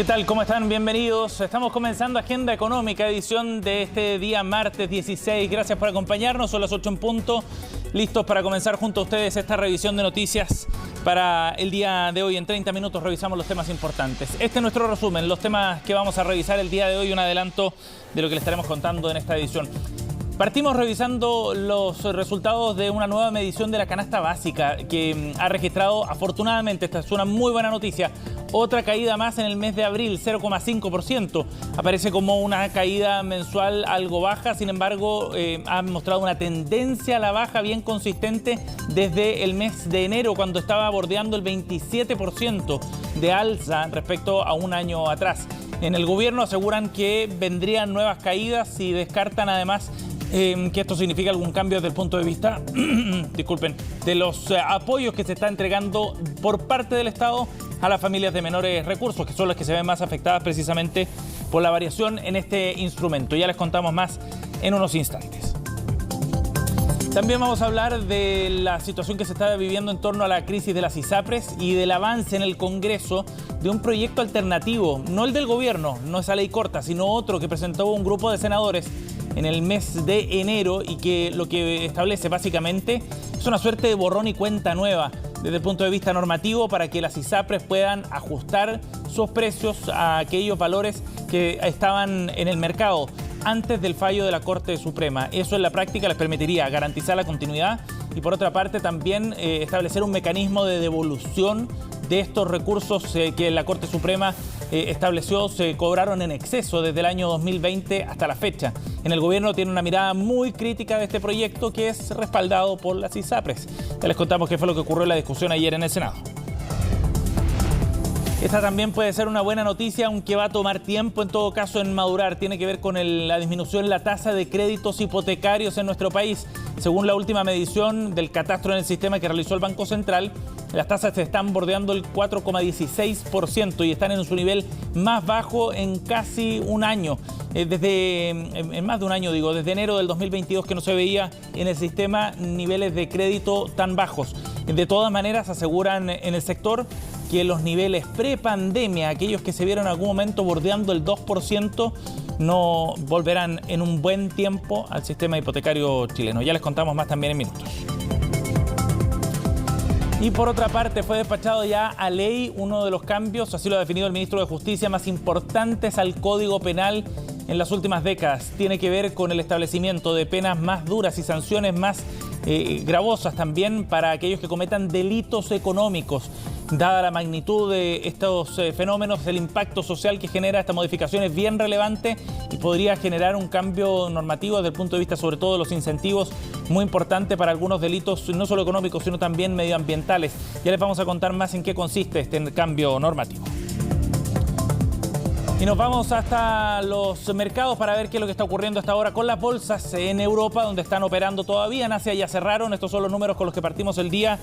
¿Qué tal? ¿Cómo están? Bienvenidos. Estamos comenzando Agenda Económica, edición de este día martes 16. Gracias por acompañarnos. Son las 8 en punto. Listos para comenzar junto a ustedes esta revisión de noticias para el día de hoy. En 30 minutos revisamos los temas importantes. Este es nuestro resumen, los temas que vamos a revisar el día de hoy, un adelanto de lo que les estaremos contando en esta edición. Partimos revisando los resultados de una nueva medición de la canasta básica que ha registrado, afortunadamente, esta es una muy buena noticia, otra caída más en el mes de abril, 0,5%. Aparece como una caída mensual algo baja, sin embargo, ha mostrado una tendencia a la baja bien consistente desde el mes de enero, cuando estaba bordeando el 27% de alza respecto a un año atrás. En el gobierno aseguran que vendrían nuevas caídas y descartan además que esto significa algún cambio desde el punto de vista, disculpen, de los apoyos que se está entregando por parte del Estado a las familias de menores recursos, que son las que se ven más afectadas precisamente por la variación en este instrumento. Ya les contamos más en unos instantes. También vamos a hablar de la situación que se está viviendo en torno a la crisis de las ISAPRES y del avance en el Congreso de un proyecto alternativo, no el del gobierno, no esa ley corta, sino otro que presentó un grupo de senadores en el mes de enero y que lo que establece básicamente es una suerte de borrón y cuenta nueva desde el punto de vista normativo para que las ISAPRES puedan ajustar sus precios a aquellos valores que estaban en el mercado antes del fallo de la Corte Suprema. Eso en la práctica les permitiría garantizar la continuidad y por otra parte también establecer un mecanismo de devolución de estos recursos que la Corte Suprema estableció, se cobraron en exceso desde el año 2020 hasta la fecha. En el gobierno tiene una mirada muy crítica de este proyecto que es respaldado por las ISAPRES. Ya les contamos qué fue lo que ocurrió en la discusión ayer en el Senado. Esta también puede ser una buena noticia, aunque va a tomar tiempo en todo caso en madurar. Tiene que ver con la disminución en la tasa de créditos hipotecarios en nuestro país. Según la última medición del catastro en el sistema que realizó el Banco Central, las tasas se están bordeando el 4,16% y están en su nivel más bajo en casi un año. En más de un año, desde enero del 2022 que no se veía en el sistema niveles de crédito tan bajos. De todas maneras, aseguran en el sector que los niveles prepandemia, aquellos que se vieron en algún momento bordeando el 2%, no volverán en un buen tiempo al sistema hipotecario chileno. Ya les contamos más también en minutos. Y por otra parte, fue despachado ya a ley uno de los cambios, así lo ha definido el ministro de Justicia, más importantes al Código Penal en las últimas décadas. Tiene que ver con el establecimiento de penas más duras y sanciones más gravosas también para aquellos que cometan delitos económicos. Dada la magnitud de estos fenómenos, el impacto social que genera esta modificación es bien relevante y podría generar un cambio normativo desde el punto de vista sobre todo de los incentivos, muy importante para algunos delitos no solo económicos sino también medioambientales. Ya les vamos a contar más en qué consiste este cambio normativo. Y nos vamos hasta los mercados para ver qué es lo que está ocurriendo hasta ahora con las bolsas en Europa, donde están operando todavía. En Asia ya cerraron. Estos son los números con los que partimos el día.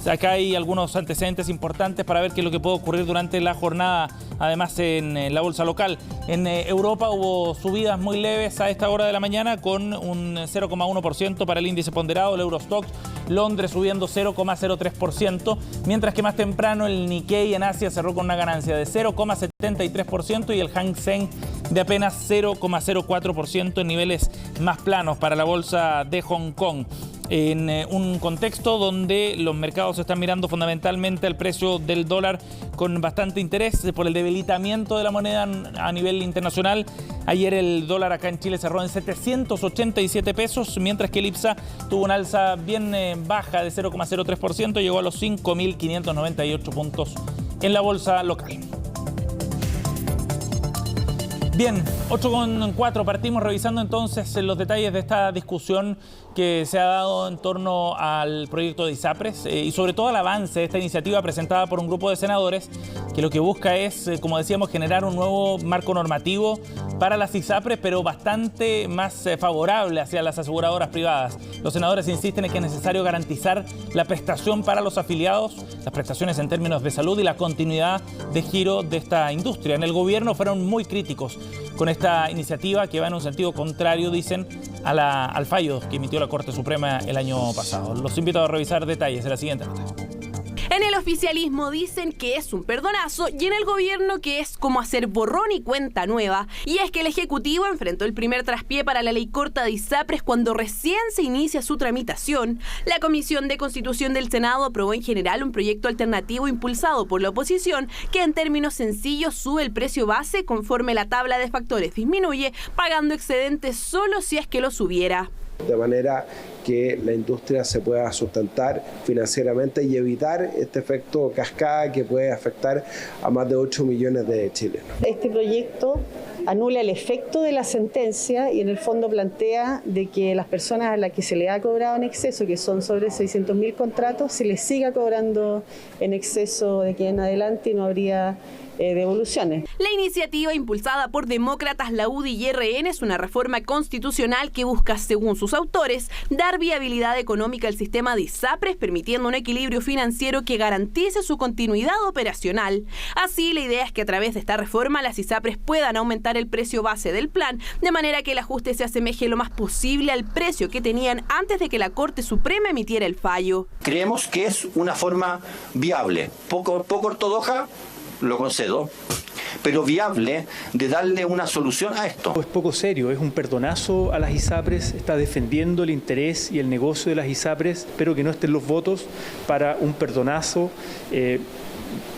Acá hay algunos antecedentes importantes para ver qué es lo que puede ocurrir durante la jornada, además en la bolsa local. En Europa hubo subidas muy leves a esta hora de la mañana con un 0,1% para el índice ponderado, el Eurostoxx. Londres subiendo 0,03%, mientras que más temprano el Nikkei en Asia cerró con una ganancia de 0,73% y el Hang Seng de apenas 0,04% en niveles más planos para la bolsa de Hong Kong. En un contexto donde los mercados están mirando fundamentalmente el precio del dólar con bastante interés por el debilitamiento de la moneda a nivel internacional. Ayer el dólar acá en Chile cerró en 787 pesos, mientras que el IPSA tuvo una alza bien baja de 0,03%, llegó a los 5.598 puntos en la bolsa local. Bien, 8,4, partimos revisando entonces los detalles de esta discusión que se ha dado en torno al proyecto de ISAPRES y sobre todo al avance de esta iniciativa presentada por un grupo de senadores que lo que busca es, como decíamos, generar un nuevo marco normativo para las ISAPRES, pero bastante más favorable hacia las aseguradoras privadas. Los senadores insisten en que es necesario garantizar la prestación para los afiliados, las prestaciones en términos de salud y la continuidad de giro de esta industria. En el gobierno fueron muy críticos con esta iniciativa que va en un sentido contrario, dicen, al fallo que emitió la Corte Suprema el año pasado. Los invito a revisar detalles en la siguiente nota. En el oficialismo dicen que es un perdonazo y en el gobierno que es como hacer borrón y cuenta nueva. Y es que el Ejecutivo enfrentó el primer traspié para la ley corta de ISAPRES cuando recién se inicia su tramitación. La Comisión de Constitución del Senado aprobó en general un proyecto alternativo impulsado por la oposición que en términos sencillos sube el precio base conforme la tabla de factores disminuye, pagando excedentes solo si es que lo subiera. De manera que la industria se pueda sustentar financieramente y evitar este efecto cascada que puede afectar a más de 8 millones de chilenos. Este proyecto anula el efecto de la sentencia y en el fondo plantea de que las personas a las que se le ha cobrado en exceso, que son sobre 600.000 contratos, se les siga cobrando en exceso de aquí en adelante y no habría devoluciones. La iniciativa impulsada por demócratas, la UDI y RN es una reforma constitucional que busca, según sus autores, dar viabilidad económica al sistema de ISAPRES, permitiendo un equilibrio financiero que garantice su continuidad operacional. Así, la idea es que a través de esta reforma las ISAPRES puedan aumentar el precio base del plan, de manera que el ajuste se asemeje lo más posible al precio que tenían antes de que la Corte Suprema emitiera el fallo. Creemos que es una forma viable, poco ortodoxa, lo concedo, pero viable de darle una solución a esto. Es poco serio, es un perdonazo a las ISAPRES, está defendiendo el interés y el negocio de las ISAPRES, pero que no estén los votos para un perdonazo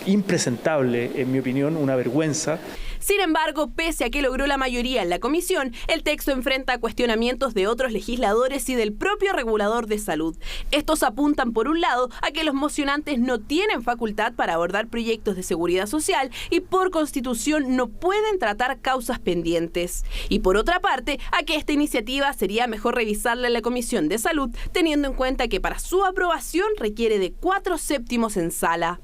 impresentable, en mi opinión, una vergüenza. Sin embargo, pese a que logró la mayoría en la comisión, el texto enfrenta cuestionamientos de otros legisladores y del propio regulador de salud. Estos apuntan, por un lado, a que los mocionantes no tienen facultad para abordar proyectos de seguridad social y por constitución no pueden tratar causas pendientes. Y por otra parte, a que esta iniciativa sería mejor revisarla en la Comisión de Salud, teniendo en cuenta que para su aprobación requiere de 4/7 en sala.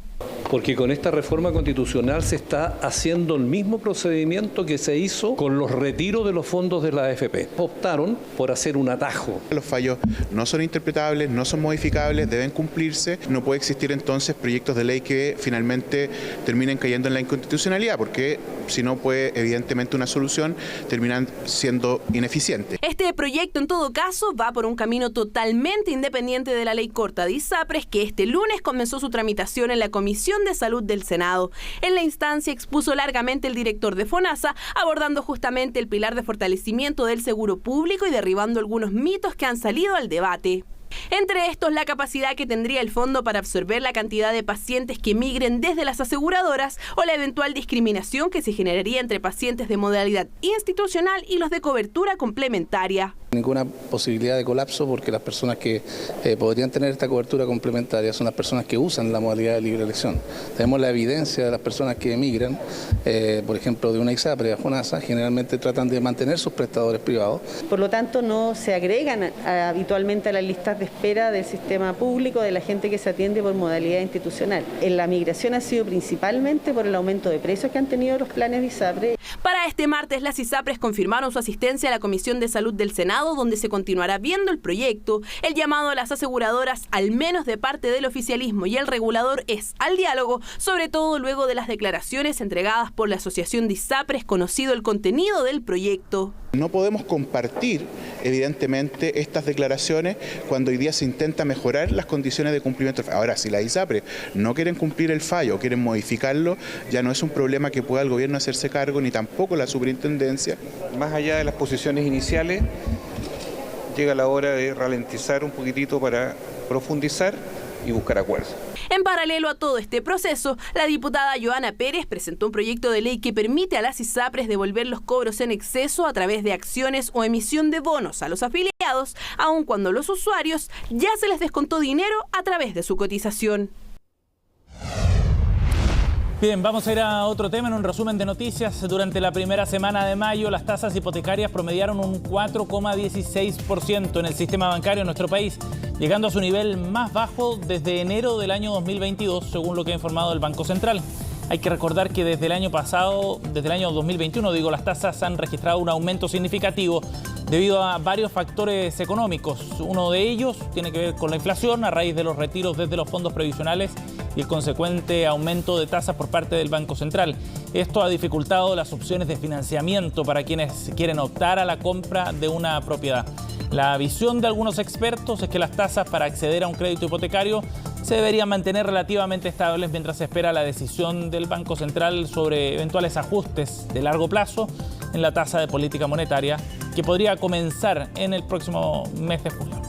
Porque con esta reforma constitucional se está haciendo el mismo procedimiento que se hizo con los retiros de los fondos de la AFP. Optaron por hacer un atajo. Los fallos no son interpretables, no son modificables, deben cumplirse. No puede existir entonces proyectos de ley que finalmente terminen cayendo en la inconstitucionalidad, porque si no, pues evidentemente una solución terminan siendo ineficiente. Este proyecto, en todo caso, va por un camino totalmente independiente de la ley corta de ISAPRES, que este lunes comenzó su tramitación en la Comisión de Salud del Senado. En la instancia expuso largamente el director de FONASA, abordando justamente el pilar de fortalecimiento del seguro público y derribando algunos mitos que han salido al debate. Entre estos, la capacidad que tendría el fondo para absorber la cantidad de pacientes que migren desde las aseguradoras o la eventual discriminación que se generaría entre pacientes de modalidad institucional y los de cobertura complementaria. Ninguna posibilidad de colapso porque las personas que podrían tener esta cobertura complementaria son las personas que usan la modalidad de libre elección. Tenemos la evidencia de las personas que emigran, por ejemplo, de una ISAPRE a FONASA, generalmente tratan de mantener sus prestadores privados. Por lo tanto, no se agregan habitualmente a las listas de espera del sistema público de la gente que se atiende por modalidad institucional. En la migración ha sido principalmente por el aumento de precios que han tenido los planes de ISAPRE. Para este martes, las ISAPRES confirmaron su asistencia a la Comisión de Salud del Senado, donde se continuará viendo el proyecto. El llamado a las aseguradoras, al menos de parte del oficialismo y el regulador, es al diálogo, sobre todo luego de las declaraciones entregadas por la Asociación de ISAPRES, conocido el contenido del proyecto. No podemos compartir, evidentemente, estas declaraciones cuando hoy día se intenta mejorar las condiciones de cumplimiento. Ahora, si las ISAPRES no quieren cumplir el fallo o quieren modificarlo, ya no es un problema que pueda el gobierno hacerse cargo, ni tampoco la superintendencia. Más allá de las posiciones iniciales, llega la hora de ralentizar un poquitito para profundizar y buscar acuerdos. En paralelo a todo este proceso, la diputada Joana Pérez presentó un proyecto de ley que permite a las ISAPRES devolver los cobros en exceso a través de acciones o emisión de bonos a los afiliados, aun cuando los usuarios ya se les descontó dinero a través de su cotización. Bien, vamos a ir a otro tema en un resumen de noticias. Durante la primera semana de mayo, las tasas hipotecarias promediaron un 4,16% en el sistema bancario en nuestro país, llegando a su nivel más bajo desde enero del año 2022, según lo que ha informado el Banco Central. Hay que recordar que desde el año pasado, desde el año 2021, las tasas han registrado un aumento significativo debido a varios factores económicos. Uno de ellos tiene que ver con la inflación a raíz de los retiros desde los fondos previsionales y el consecuente aumento de tasas por parte del Banco Central. Esto ha dificultado las opciones de financiamiento para quienes quieren optar a la compra de una propiedad. La visión de algunos expertos es que las tasas para acceder a un crédito hipotecario se deberían mantener relativamente estables mientras se espera la decisión del Banco Central sobre eventuales ajustes de largo plazo en la tasa de política monetaria, que podría comenzar en el próximo mes de julio.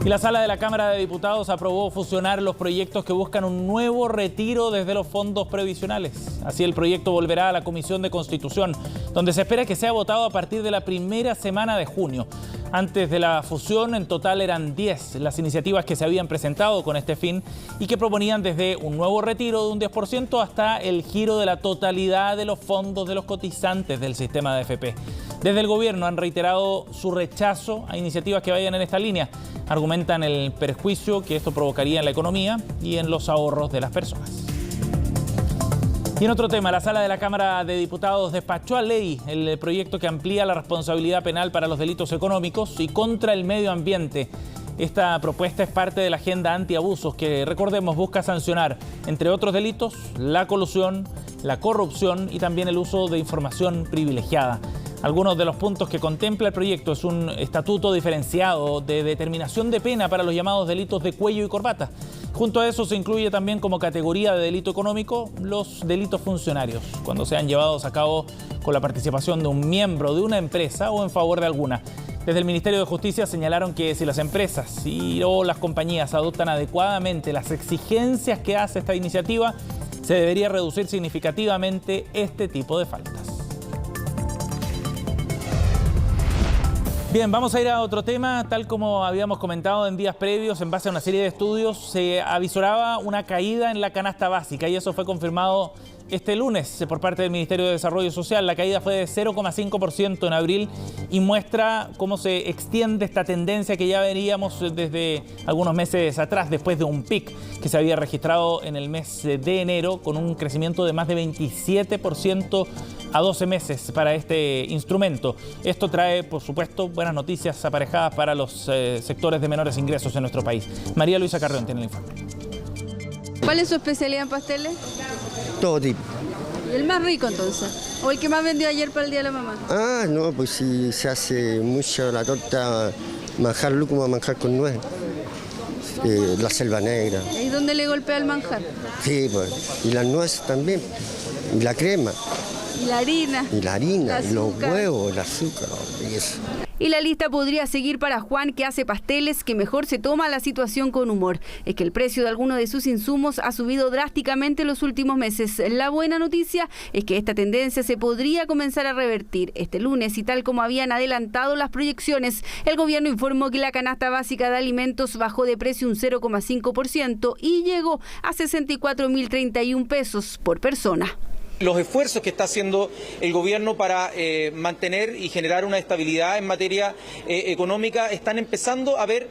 Y la Sala de la Cámara de Diputados aprobó fusionar los proyectos que buscan un nuevo retiro desde los fondos previsionales. Así, el proyecto volverá a la Comisión de Constitución, donde se espera que sea votado a partir de la primera semana de junio. Antes de la fusión, en total eran 10 las iniciativas que se habían presentado con este fin y que proponían desde un nuevo retiro de un 10% hasta el giro de la totalidad de los fondos de los cotizantes del sistema de AFP. Desde el gobierno han reiterado su rechazo a iniciativas que vayan en esta línea. Argumentan el perjuicio que esto provocaría en la economía y en los ahorros de las personas. Y en otro tema, la Sala de la Cámara de Diputados despachó a ley el proyecto que amplía la responsabilidad penal para los delitos económicos y contra el medio ambiente. Esta propuesta es parte de la agenda antiabusos que, recordemos, busca sancionar, entre otros delitos, la colusión, la corrupción y también el uso de información privilegiada. Algunos de los puntos que contempla el proyecto es un estatuto diferenciado de determinación de pena para los llamados delitos de cuello y corbata. Junto a eso se incluye también como categoría de delito económico los delitos funcionarios, cuando sean llevados a cabo con la participación de un miembro de una empresa o en favor de alguna. Desde el Ministerio de Justicia señalaron que si las empresas o las compañías adoptan adecuadamente las exigencias que hace esta iniciativa, se debería reducir significativamente este tipo de faltas. Bien, vamos a ir a otro tema. Tal como habíamos comentado en días previos, en base a una serie de estudios, se avisoraba una caída en la canasta básica y eso fue confirmado este lunes por parte del Ministerio de Desarrollo Social. La caída fue de 0,5% en abril y muestra cómo se extiende esta tendencia que ya veríamos desde algunos meses atrás, después de un pic que se había registrado en el mes de enero con un crecimiento de más de 27% a 12 meses para este instrumento. Esto trae, por supuesto, buenas noticias aparejadas para los sectores de menores ingresos en nuestro país. María Luisa Carrión tiene el informe. ¿Cuál es su especialidad en pasteles? Todo tipo. ¿Y el más rico entonces? ¿O el que más vendió ayer para el Día de la Mamá? Ah, no, pues si se hace mucho la torta manjar lúcuma, manjar con nuez. La selva negra. ¿Y dónde le golpea el manjar? Sí, pues. Y las nueces también. Y la crema. Y la harina. Y la harina, y los huevos, el azúcar. Y eso. Y la lista podría seguir para Juan, que hace pasteles, que mejor se toma la situación con humor. Es que el precio de algunos de sus insumos ha subido drásticamente en los últimos meses. La buena noticia es que esta tendencia se podría comenzar a revertir este lunes y tal como habían adelantado las proyecciones, el gobierno informó que la canasta básica de alimentos bajó de precio un 0,5% y llegó a 64.031 pesos por persona. Los esfuerzos que está haciendo el gobierno para mantener y generar una estabilidad en materia económica están empezando a ver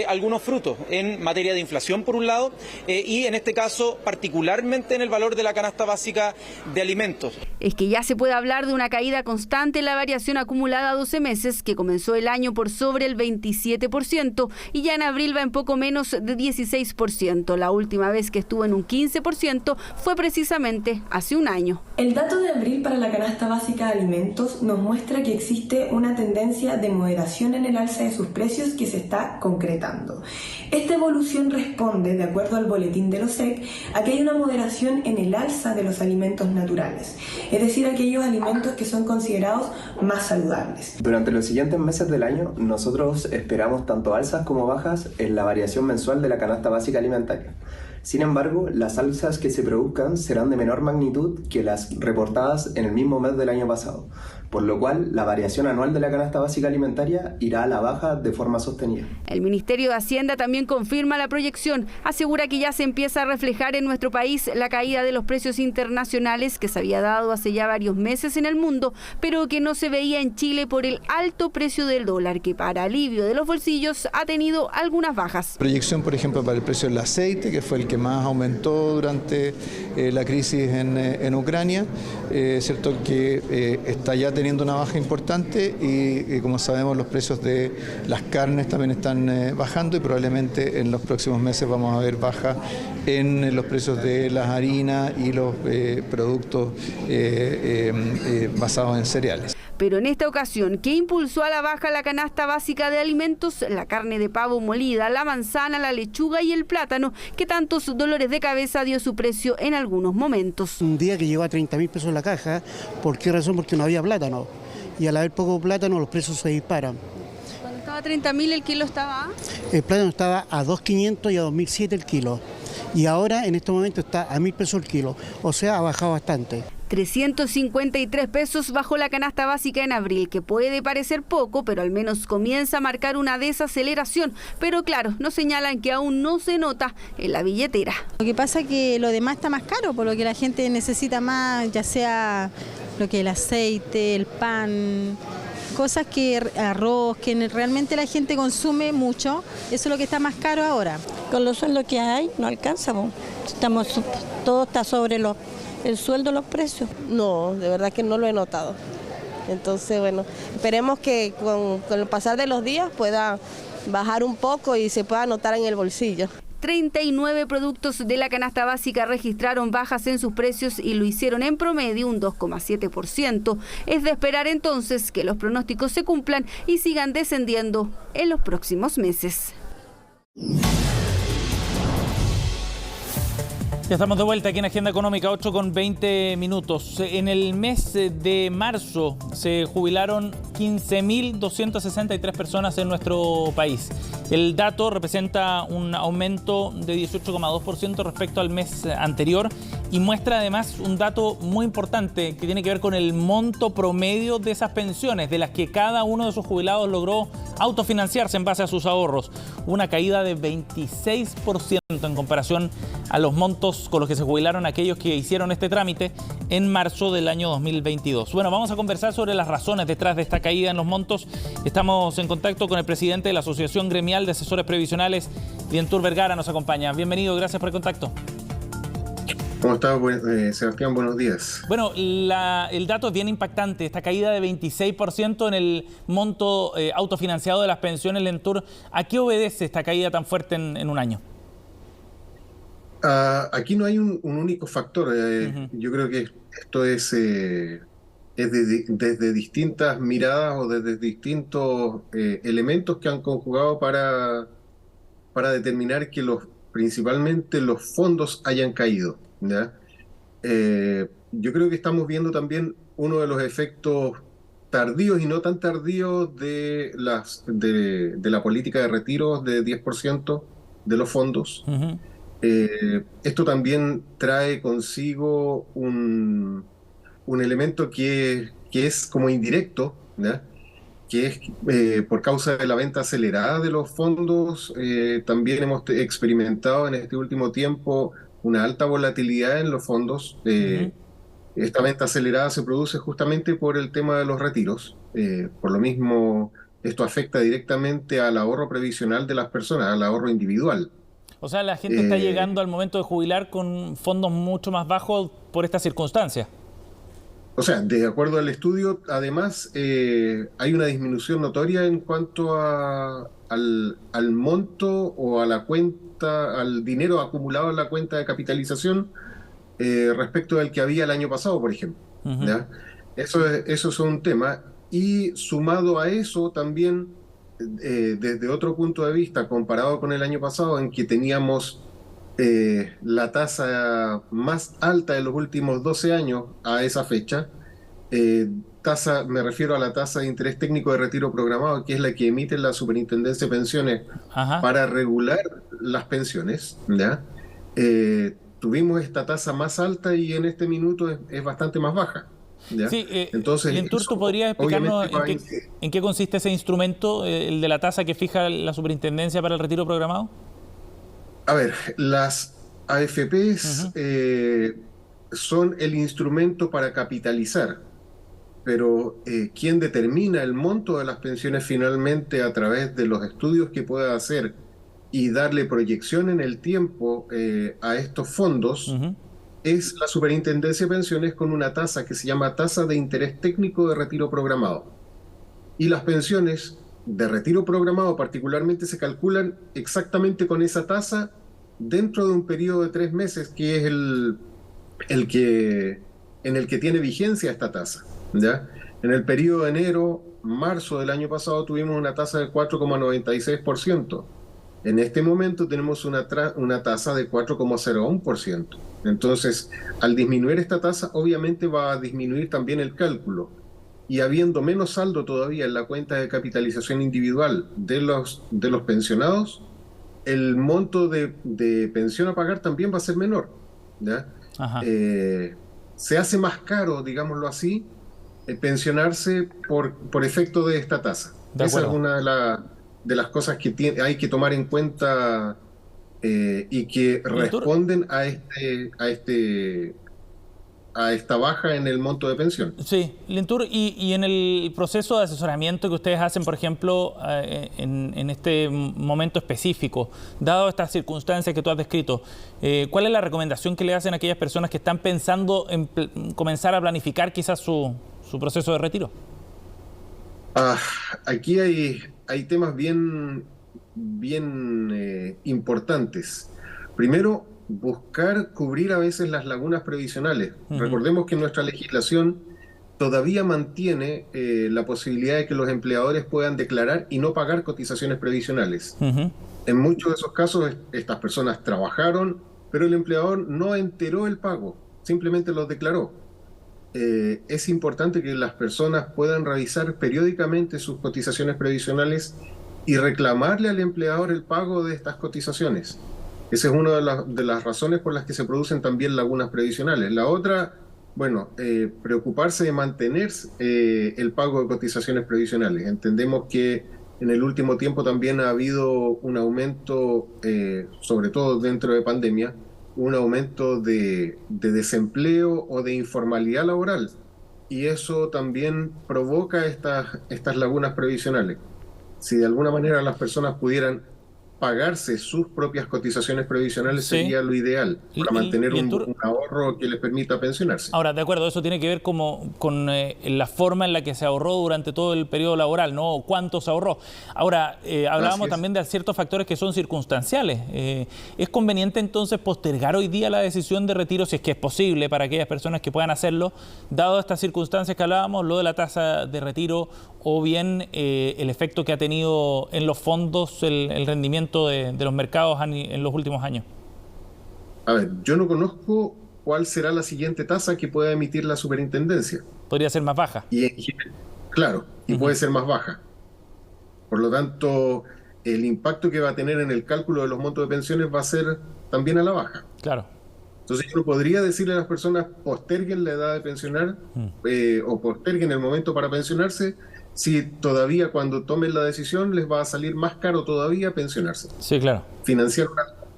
algunos frutos en materia de inflación por un lado y en este caso particularmente en el valor de la canasta básica de alimentos. Es que ya se puede hablar de una caída constante en la variación acumulada a 12 meses que comenzó el año por sobre el 27% y ya en abril va en poco menos de 16%. La última vez que estuvo en un 15% fue precisamente hace un año. El dato de abril para la canasta básica de alimentos nos muestra que existe una tendencia de moderación en el alza de sus precios que se está concretando. Esta evolución responde, de acuerdo al boletín de l'OSEC, a que hay una moderación en el alza de los alimentos naturales, es decir, aquellos alimentos que son considerados más saludables. Durante los siguientes meses del año, nosotros esperamos tanto alzas como bajas en la variación mensual de la canasta básica alimentaria. Sin embargo, las alzas que se produzcan serán de menor magnitud que las reportadas en el mismo mes del año pasado, por lo cual la variación anual de la canasta básica alimentaria irá a la baja de forma sostenida. El Ministerio de Hacienda también confirma la proyección, asegura que ya se empieza a reflejar en nuestro país la caída de los precios internacionales que se había dado hace ya varios meses en el mundo, pero que no se veía en Chile por el alto precio del dólar, que para alivio de los bolsillos ha tenido algunas bajas. Proyección, por ejemplo, para el precio del aceite, que fue el que más aumentó durante la crisis en Ucrania, cierto que está ya teniendo teniendo una baja importante y como sabemos los precios de las carnes también están bajando y probablemente en los próximos meses vamos a ver baja en los precios de las harinas y los productos basados en cereales. Pero en esta ocasión, ¿qué impulsó a la baja la canasta básica de alimentos? La carne de pavo molida, la manzana, la lechuga y el plátano, que tantos dolores de cabeza dio su precio en algunos momentos. Un día que llegó a 30.000 pesos la caja, ¿por qué razón? Porque no había plátano. Y al haber poco plátano, los precios se disparan. Cuando estaba a 30.000, ¿el kilo estaba? El plátano estaba a 2.500 y a 2.007 el kilo. Y ahora, en este momento, está a 1.000 pesos el kilo. O sea, ha bajado bastante. 353 pesos bajó la canasta básica en abril, que puede parecer poco, pero al menos comienza a marcar una desaceleración. Pero claro, nos señalan que aún no se nota en la billetera. Lo que pasa es que lo demás está más caro, por lo que la gente necesita más, ya sea lo que el aceite, el pan, cosas que arroz, que realmente la gente consume mucho, eso es lo que está más caro ahora. Con los sueldos que hay no alcanza, todo está sobre el sueldo, los precios. No, de verdad que no lo he notado. Entonces, bueno, esperemos que con el pasar de los días pueda bajar un poco y se pueda notar en el bolsillo. 39 productos de la canasta básica registraron bajas en sus precios y lo hicieron en promedio un 2,7%. Es de esperar entonces que los pronósticos se cumplan y sigan descendiendo en los próximos meses. Ya estamos de vuelta aquí en Agenda Económica, 8:20. En el mes de marzo se jubilaron 15.263 personas en nuestro país. El dato representa un aumento de 18,2% respecto al mes anterior y muestra además un dato muy importante que tiene que ver con el monto promedio de esas pensiones, de las que cada uno de sus jubilados logró autofinanciarse en base a sus ahorros. Una caída de 26% en comparación a los montos con los que se jubilaron aquellos que hicieron este trámite en marzo del año 2022. Bueno, vamos a conversar sobre las razones detrás de esta caída en los montos. Estamos en contacto con el presidente de la Asociación Gremial de Asesores Previsionales, Dientur Vergara, nos acompaña. Bienvenido, gracias por el contacto. ¿Cómo está, Sebastián? Buenos días. Bueno, el dato es bien impactante, esta caída de 26% en el monto autofinanciado de las pensiones, Dientur. ¿A qué obedece esta caída tan fuerte en un año? Aquí no hay un único factor. Yo creo que esto es desde distintas miradas o desde distintos elementos que han conjugado para determinar que principalmente los fondos hayan caído, ¿ya? Yo creo que estamos viendo también uno de los efectos tardíos y no tan tardíos de la política de retiros de 10% de los fondos. Esto también trae consigo un elemento que es como indirecto, ¿ya? Que es por causa de la venta acelerada de los fondos. También hemos experimentado en este último tiempo una alta volatilidad en los fondos. Esta venta acelerada se produce justamente por el tema de los retiros. Por lo mismo, esto afecta directamente al ahorro previsional de las personas, al ahorro individual. O sea, la gente está llegando al momento de jubilar con fondos mucho más bajos por esta circunstancia. O sea, de acuerdo al estudio, además, hay una disminución notoria en cuanto al monto o a la cuenta, al dinero acumulado en la cuenta de capitalización respecto al que había el año pasado, por ejemplo. ¿Ya? Eso es un tema. Y sumado a eso también, desde otro punto de vista, comparado con el año pasado, en que teníamos la tasa más alta de los últimos 12 años a esa fecha, me refiero a la tasa de interés técnico de retiro programado, que es la que emite la Superintendencia de Pensiones para regular las pensiones, ¿ya? Tuvimos esta tasa más alta y en este minuto es bastante más baja. ¿Ya? Sí, entonces, Dientur, ¿tú podrías explicarnos en qué consiste ese instrumento, el de la tasa que fija la Superintendencia para el retiro programado? A ver, las AFPs son el instrumento para capitalizar, pero quien determina el monto de las pensiones finalmente a través de los estudios que pueda hacer y darle proyección en el tiempo a estos fondos es la Superintendencia de Pensiones con una tasa que se llama tasa de interés técnico de retiro programado. Y las pensiones de retiro programado particularmente se calculan exactamente con esa tasa dentro de un periodo de 3 meses, que es en el que tiene vigencia esta tasa, ¿ya? En el periodo de enero-marzo del año pasado tuvimos una tasa de 4,96%. En este momento tenemos una tasa de 4,01%. Entonces, al disminuir esta tasa, obviamente va a disminuir también el cálculo. Y habiendo menos saldo todavía en la cuenta de capitalización individual de los pensionados, el monto de pensión a pagar también va a ser menor, ¿ya? Se hace más caro, digámoslo así, pensionarse por efecto de esta tasa. Esa es una de las cosas que hay que tomar en cuenta y que responden a esta baja en el monto de pensión. Sí, Lintur, y en el proceso de asesoramiento que ustedes hacen, por ejemplo, en este momento específico, dado estas circunstancias que tú has descrito, ¿cuál es la recomendación que le hacen a aquellas personas que están pensando en comenzar a planificar quizás su proceso de retiro? Aquí hay temas bien importantes. Primero, buscar cubrir a veces las lagunas previsionales. Recordemos que nuestra legislación todavía mantiene la posibilidad de que los empleadores puedan declarar y no pagar cotizaciones previsionales. En muchos de esos casos estas personas trabajaron, pero el empleador no enteró el pago, simplemente los declaró. Es importante que las personas puedan revisar periódicamente sus cotizaciones previsionales y reclamarle al empleador el pago de estas cotizaciones. Esa es una de las razones por las que se producen también lagunas previsionales. La otra, preocuparse de mantener el pago de cotizaciones previsionales. Entendemos que en el último tiempo también ha habido un aumento, sobre todo dentro de pandemia, un aumento de desempleo o de informalidad laboral. Y eso también provoca estas lagunas previsionales. Si de alguna manera las personas pudieran pagarse sus propias cotizaciones previsionales, sería lo ideal para mantener un ahorro que les permita pensionarse. Ahora, de acuerdo, eso tiene que ver con la forma en la que se ahorró durante todo el periodo laboral, ¿no? ¿Cuánto se ahorró? Ahora, hablábamos también de ciertos factores que son circunstanciales. ¿Es conveniente entonces postergar hoy día la decisión de retiro, si es que es posible para aquellas personas que puedan hacerlo, dado estas circunstancias que hablábamos, lo de la tasa de retiro o bien el efecto que ha tenido en los fondos el rendimiento de los mercados en los últimos años? A ver, yo no conozco cuál será la siguiente tasa que pueda emitir la superintendencia. Podría ser más baja. Claro, puede ser más baja. Por lo tanto, el impacto que va a tener en el cálculo de los montos de pensiones va a ser también a la baja. Claro. Entonces yo no podría decirle a las personas posterguen la edad de pensionar o posterguen el momento para pensionarse, si todavía cuando tomen la decisión les va a salir más caro todavía pensionarse. Sí, claro.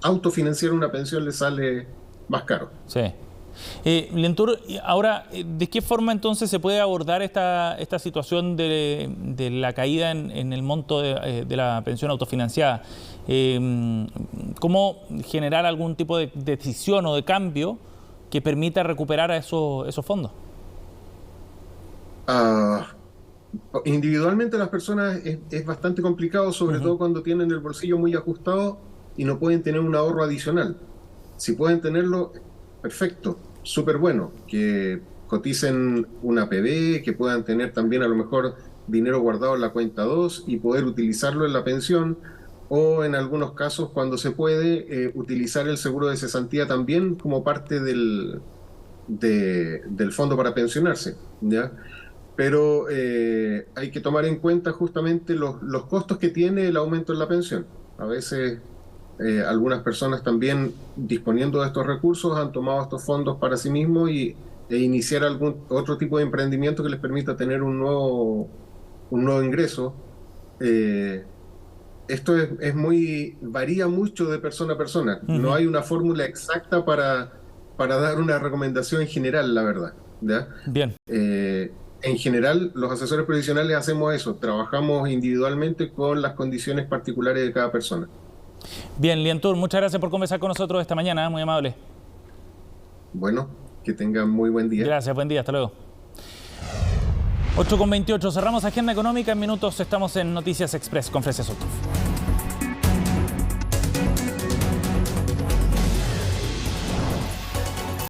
Autofinanciar una pensión les sale más caro. Sí. Lintur, ahora, ¿de qué forma entonces se puede abordar esta situación de la caída en el monto de la pensión autofinanciada? ¿Cómo generar algún tipo de decisión o de cambio que permita recuperar a esos fondos? Individualmente las personas es bastante complicado, sobre todo cuando tienen el bolsillo muy ajustado y no pueden tener un ahorro adicional. Si pueden tenerlo, perfecto, súper bueno, que coticen una PB, que puedan tener también a lo mejor dinero guardado en la cuenta 2 y poder utilizarlo en la pensión, o en algunos casos, cuando se puede, utilizar el seguro de cesantía también como parte del fondo para pensionarse, ¿ya? Pero hay que tomar en cuenta justamente los costos que tiene el aumento en la pensión. A veces algunas personas también, disponiendo de estos recursos, han tomado estos fondos para sí mismos e iniciar algún otro tipo de emprendimiento que les permita tener un nuevo ingreso. Esto varía mucho de persona a persona. No hay una fórmula exacta para dar una recomendación en general, la verdad, ¿ya? Bien. En general, los asesores previsionales hacemos eso, trabajamos individualmente con las condiciones particulares de cada persona. Bien, Lintur, muchas gracias por conversar con nosotros esta mañana, muy amable. Bueno, que tengan muy buen día. Gracias, buen día, hasta luego. 8:28, cerramos Agenda Económica. En minutos estamos en Noticias Express con Frecia Soto.